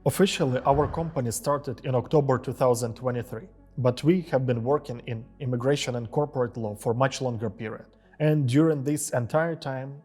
Officially, our company started in October 2023, but we have been working in immigration and corporate law for much longer period. And during this entire time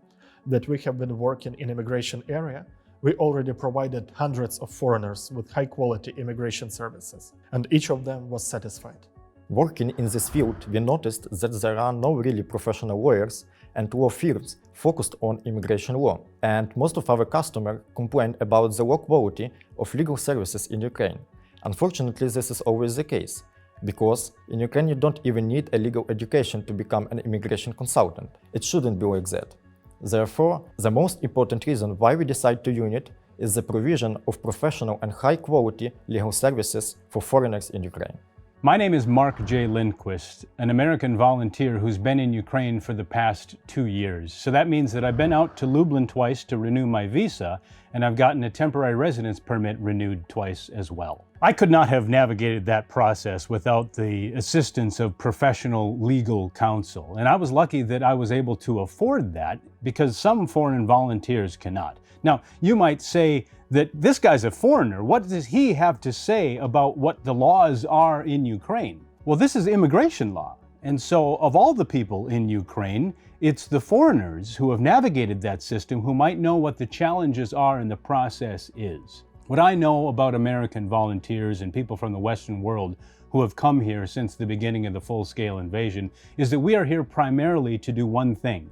that we have been working in immigration area, we already provided hundreds of foreigners with high-quality immigration services, and each of them was satisfied. Working in this field, we noticed that there are no really professional lawyers and law firms focused on immigration law, and most of our customers complain about the low quality of legal services in Ukraine. Unfortunately, this is always the case, because in Ukraine you don't even need a legal education to become an immigration consultant. It shouldn't be like that. Therefore, the most important reason why we decide to unite is the provision of professional and high-quality legal services for foreigners in Ukraine. My name is Mark J. Lindquist, an American volunteer who's been in Ukraine for the past 2 years. So that means that I've been out to Lublin twice to renew my visa, and I've gotten a temporary residence permit renewed twice as well. I could not have navigated that process without the assistance of professional legal counsel, and I was lucky that I was able to afford that because some foreign volunteers cannot. Now, you might say that this guy's a foreigner. What does he have to say about what the laws are in Ukraine? Well, this is immigration law. And so of all the people in Ukraine, it's the foreigners who have navigated that system who might know what the challenges are and the process is. What I know about American volunteers and people from the Western world who have come here since the beginning of the full-scale invasion is that we are here primarily to do one thing,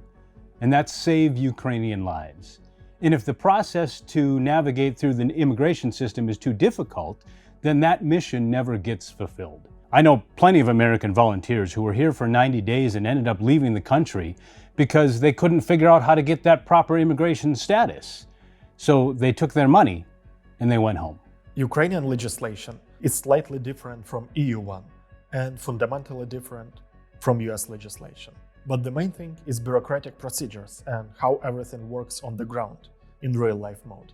and that's save Ukrainian lives. And if the process to navigate through the immigration system is too difficult, then that mission never gets fulfilled. I know plenty of American volunteers who were here for 90 days and ended up leaving the country because they couldn't figure out how to get that proper immigration status. So they took their money and they went home. Ukrainian legislation is slightly different from EU one and fundamentally different from US legislation. But the main thing is bureaucratic procedures and how everything works on the ground in real-life mode.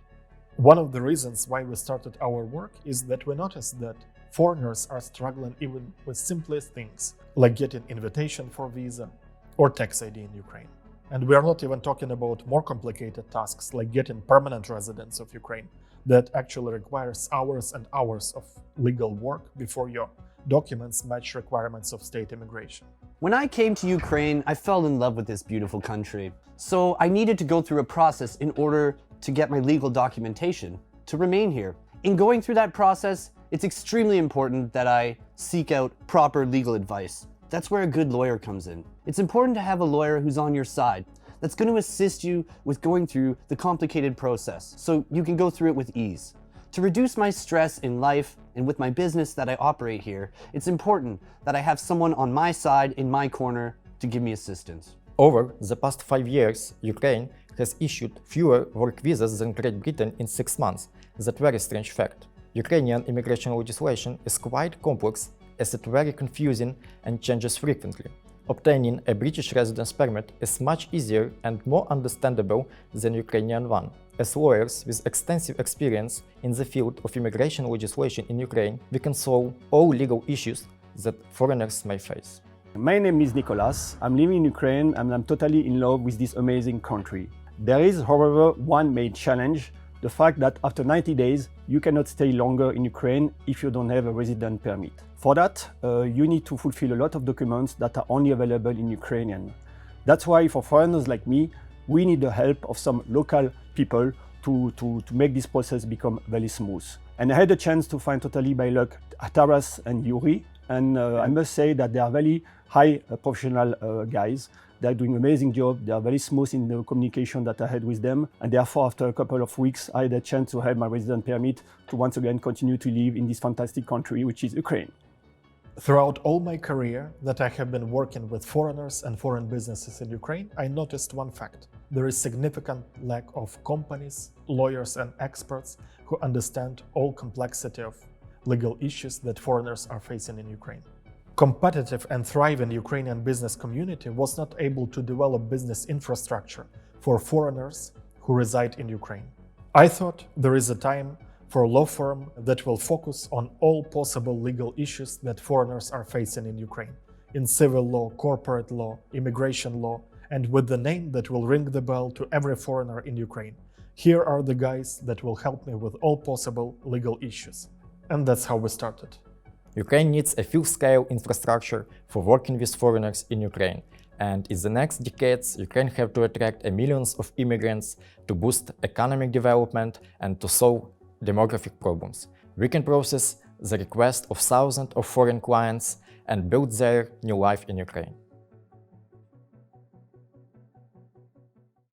One of the reasons why we started our work is that we noticed that foreigners are struggling even with simplest things, like getting invitation for visa or tax ID in Ukraine. And we are not even talking about more complicated tasks like getting permanent residence of Ukraine that actually requires hours and hours of legal work before your documents match requirements of state immigration. When I came to Ukraine, I fell in love with this beautiful country. So I needed to go through a process in order to get my legal documentation to remain here. In going through that process, it's extremely important that I seek out proper legal advice. That's where a good lawyer comes in. It's important to have a lawyer who's on your side, that's going to assist you with going through the complicated process so you can go through it with ease. To reduce my stress in life and with my business that I operate here, it's important that I have someone on my side, in my corner, to give me assistance. Over the past 5 years, Ukraine has issued fewer work visas than Great Britain in 6 months. That's a very strange fact. Ukrainian immigration legislation is quite complex, as it's very confusing and changes frequently. Obtaining a British residence permit is much easier and more understandable than Ukrainian one. As lawyers with extensive experience in the field of immigration legislation in Ukraine, we can solve all legal issues that foreigners may face. My name is Nicolas. I'm living in Ukraine and I'm totally in love with this amazing country. There is, however, one main challenge, the fact that after 90 days, you cannot stay longer in Ukraine if you don't have a resident permit. For that, you need to fulfill a lot of documents that are only available in Ukrainian. That's why for foreigners like me, we need the help of some local people to make this process become very smooth. And I had a chance to find totally by luck Taras and Yuri, and I must say that they are very high professional guys. They are doing an amazing job. They are very smooth in the communication that I had with them. And therefore, after a couple of weeks, I had a chance to have my resident permit to once again continue to live in this fantastic country, which is Ukraine. Throughout all my career that I have been working with foreigners and foreign businesses in Ukraine, I noticed one fact. There is significant lack of companies, lawyers and experts who understand all complexity of legal issues that foreigners are facing in Ukraine. Competitive and thriving Ukrainian business community was not able to develop business infrastructure for foreigners who reside in Ukraine. I thought there is a time for a law firm that will focus on all possible legal issues that foreigners are facing in Ukraine, in civil law, corporate law, immigration law, and with the name that will ring the bell to every foreigner in Ukraine. Here are the guys that will help me with all possible legal issues. And that's how we started. Ukraine needs a full-scale infrastructure for working with foreigners in Ukraine, and in the next decades, Ukraine have to attract millions of immigrants to boost economic development and to solve demographic problems. We can process the request of thousands of foreign clients and build their new life in Ukraine.